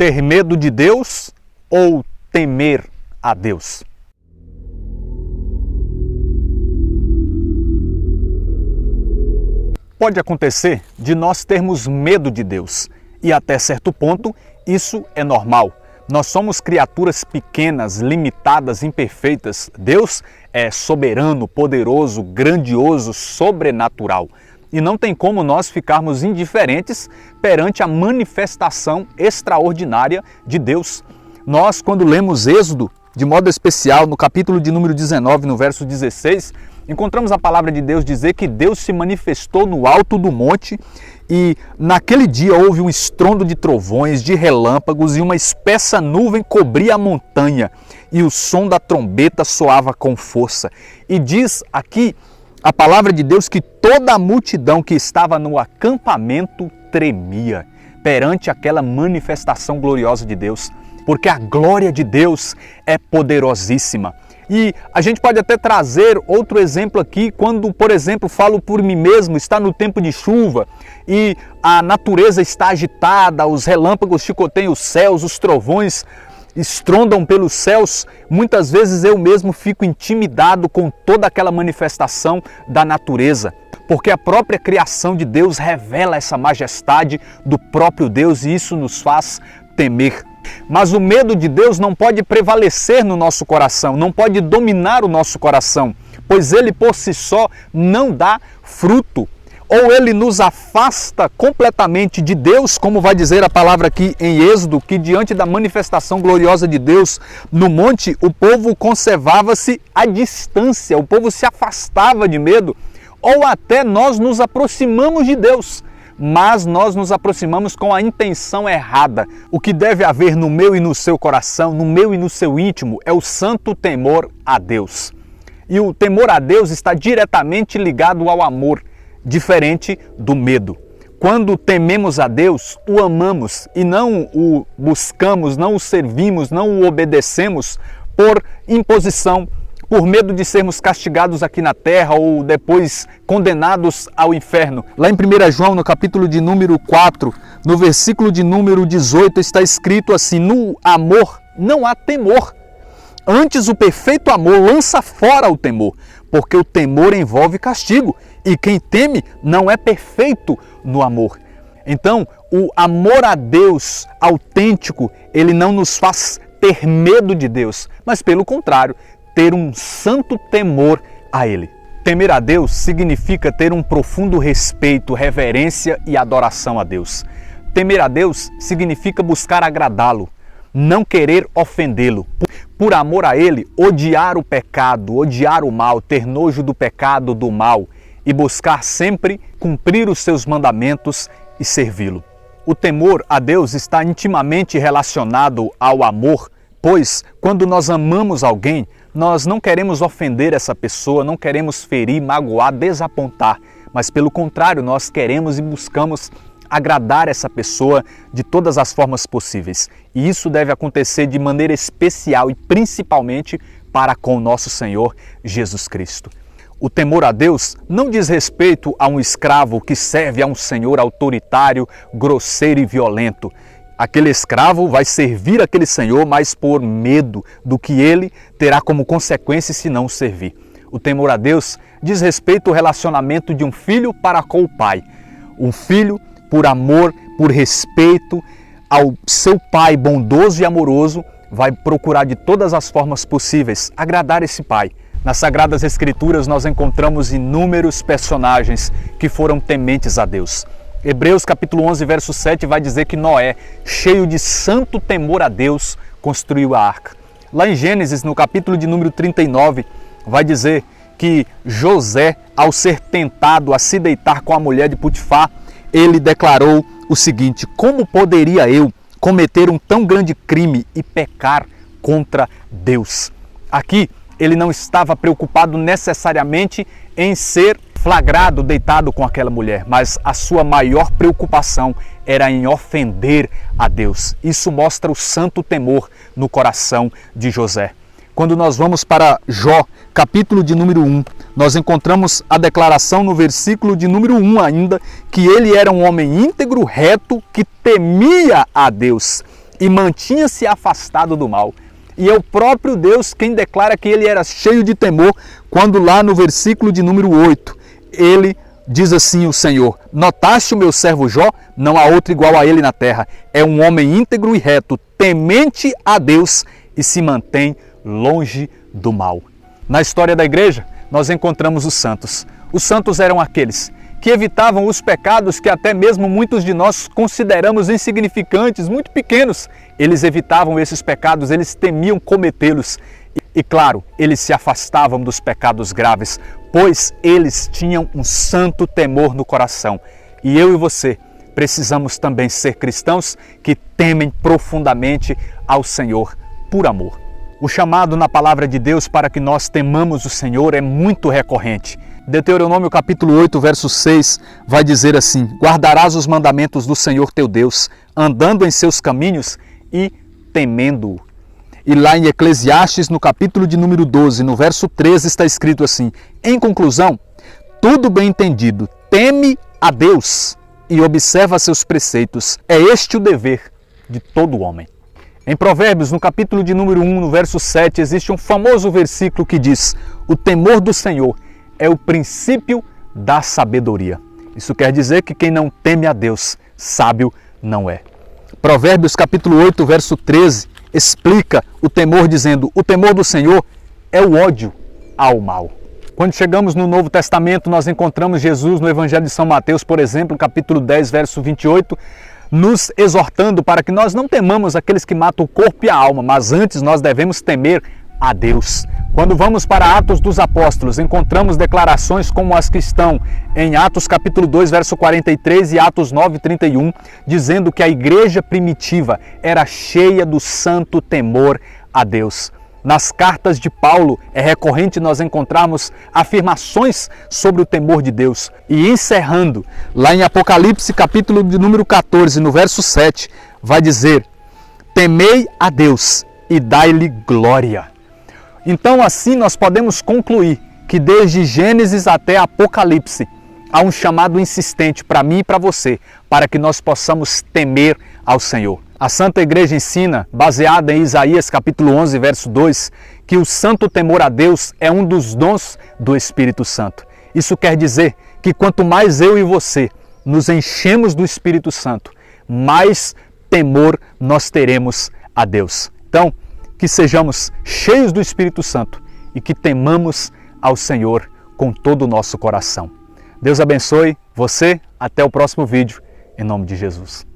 Ter medo de Deus ou temer a Deus? Pode acontecer de nós termos medo de Deus e até certo ponto isso é normal. Nós somos criaturas pequenas, limitadas, imperfeitas. Deus é soberano, poderoso, grandioso, sobrenatural. E não tem como nós ficarmos indiferentes perante a manifestação extraordinária de Deus. Nós, quando lemos Êxodo, de modo especial, no capítulo de número 19, no verso 16, encontramos a palavra de Deus dizer que Deus se manifestou no alto do monte e naquele dia houve um estrondo de trovões, de relâmpagos e uma espessa nuvem cobria a montanha e o som da trombeta soava com força. E diz aqui a palavra de Deus que toda a multidão que estava no acampamento tremia perante aquela manifestação gloriosa de Deus, porque a glória de Deus é poderosíssima. E a gente pode até trazer outro exemplo aqui, quando, por exemplo, falo por mim mesmo, está no tempo de chuva e a natureza está agitada, os relâmpagos chicoteiam os céus, os trovões estrondam pelos céus. Muitas vezes eu mesmo fico intimidado com toda aquela manifestação da natureza, porque a própria criação de Deus revela essa majestade do próprio Deus e isso nos faz temer. Mas o medo de Deus não pode prevalecer no nosso coração, não pode dominar o nosso coração, pois ele por si só não dá fruto. Ou ele nos afasta completamente de Deus, como vai dizer a palavra aqui em Êxodo, que diante da manifestação gloriosa de Deus no monte, o povo conservava-se à distância, o povo se afastava de medo, ou até nós nos aproximamos de Deus, mas nós nos aproximamos com a intenção errada. O que deve haver no meu e no seu coração, no meu e no seu íntimo, é o santo temor a Deus. E o temor a Deus está diretamente ligado ao amor, diferente do medo. Quando tememos a Deus, o amamos e não o buscamos, não o servimos, não o obedecemos por imposição, por medo de sermos castigados aqui na terra ou depois condenados ao inferno. Lá em 1 João, no capítulo de número 4, no versículo de número 18, está escrito assim: no amor não há temor. Antes, o perfeito amor lança fora o temor, porque o temor envolve castigo, e quem teme não é perfeito no amor. Então, o amor a Deus autêntico, ele não nos faz ter medo de Deus, mas pelo contrário, ter um santo temor a Ele. Temer a Deus significa ter um profundo respeito, reverência e adoração a Deus. Temer a Deus significa buscar agradá-lo, não querer ofendê-lo. Por amor a Ele, odiar o pecado, odiar o mal, ter nojo do pecado, do mal e buscar sempre cumprir os seus mandamentos e servi-lo. O temor a Deus está intimamente relacionado ao amor, pois quando nós amamos alguém, nós não queremos ofender essa pessoa, não queremos ferir, magoar, desapontar, mas pelo contrário, nós queremos e buscamos agradar essa pessoa de todas as formas possíveis. E isso deve acontecer de maneira especial e principalmente para com o nosso Senhor Jesus Cristo. O temor a Deus não diz respeito a um escravo que serve a um senhor autoritário, grosseiro e violento. Aquele escravo vai servir aquele senhor, mas por medo do que ele terá como consequência se não servir. O temor a Deus diz respeito ao relacionamento de um filho para com o pai. Um filho, por amor, por respeito ao seu pai bondoso e amoroso, vai procurar de todas as formas possíveis agradar esse pai. Nas Sagradas Escrituras nós encontramos inúmeros personagens que foram tementes a Deus. Hebreus capítulo 11, verso 7 vai dizer que Noé, cheio de santo temor a Deus, construiu a arca. Lá em Gênesis, no capítulo de número 39, vai dizer que José, ao ser tentado a se deitar com a mulher de Potifar, ele declarou o seguinte: como poderia eu cometer um tão grande crime e pecar contra Deus? Aqui, ele não estava preocupado necessariamente em ser flagrado, deitado com aquela mulher, mas a sua maior preocupação era em ofender a Deus. Isso mostra o santo temor no coração de José. Quando nós vamos para Jó, capítulo de número 1, nós encontramos a declaração no versículo de número 1 ainda, que ele era um homem íntegro, reto, que temia a Deus e mantinha-se afastado do mal. E é o próprio Deus quem declara que ele era cheio de temor, quando lá no versículo de número 8, ele diz assim o Senhor: notaste o meu servo Jó? Não há outro igual a ele na terra. É um homem íntegro e reto, temente a Deus e se mantém longe do mal. Na história da igreja, nós encontramos os santos. Os santos eram aqueles que evitavam os pecados que até mesmo muitos de nós consideramos insignificantes, muito pequenos. Eles evitavam esses pecados, eles temiam cometê-los. E claro, eles se afastavam dos pecados graves, pois eles tinham um santo temor no coração. E eu e você precisamos também ser cristãos que temem profundamente ao Senhor por amor. O chamado na palavra de Deus para que nós temamos o Senhor é muito recorrente. Deuteronômio capítulo 8, verso 6 vai dizer assim: guardarás os mandamentos do Senhor teu Deus, andando em seus caminhos e temendo-o. E lá em Eclesiastes, no capítulo de número 12, no verso 13, está escrito assim: em conclusão, tudo bem entendido, teme a Deus e observa seus preceitos. É este o dever de todo homem. Em Provérbios, no capítulo de número 1, no verso 7, existe um famoso versículo que diz: o temor do Senhor é o princípio da sabedoria. Isso quer dizer que quem não teme a Deus, sábio não é. Provérbios capítulo 8, verso 13, explica o temor dizendo: o temor do Senhor é o ódio ao mal. Quando chegamos no Novo Testamento, nós encontramos Jesus no Evangelho de São Mateus, por exemplo, capítulo 10, verso 28, nos exortando para que nós não temamos aqueles que matam o corpo e a alma, mas antes nós devemos temer a Deus. Quando vamos para Atos dos Apóstolos, encontramos declarações como as que estão em Atos capítulo 2, verso 43 e Atos 9, 31, dizendo que a igreja primitiva era cheia do santo temor a Deus. Nas cartas de Paulo é recorrente nós encontrarmos afirmações sobre o temor de Deus. E encerrando, lá em Apocalipse capítulo de número 14, no verso 7, vai dizer: temei a Deus e dai-lhe glória. Então assim nós podemos concluir que desde Gênesis até Apocalipse há um chamado insistente para mim e para você, para que nós possamos temer ao Senhor. A Santa Igreja ensina, baseada em Isaías capítulo 11, verso 2, que o santo temor a Deus é um dos dons do Espírito Santo. Isso quer dizer que quanto mais eu e você nos enchemos do Espírito Santo, mais temor nós teremos a Deus. Então, que sejamos cheios do Espírito Santo e que temamos ao Senhor com todo o nosso coração. Deus abençoe você. Até o próximo vídeo, em nome de Jesus.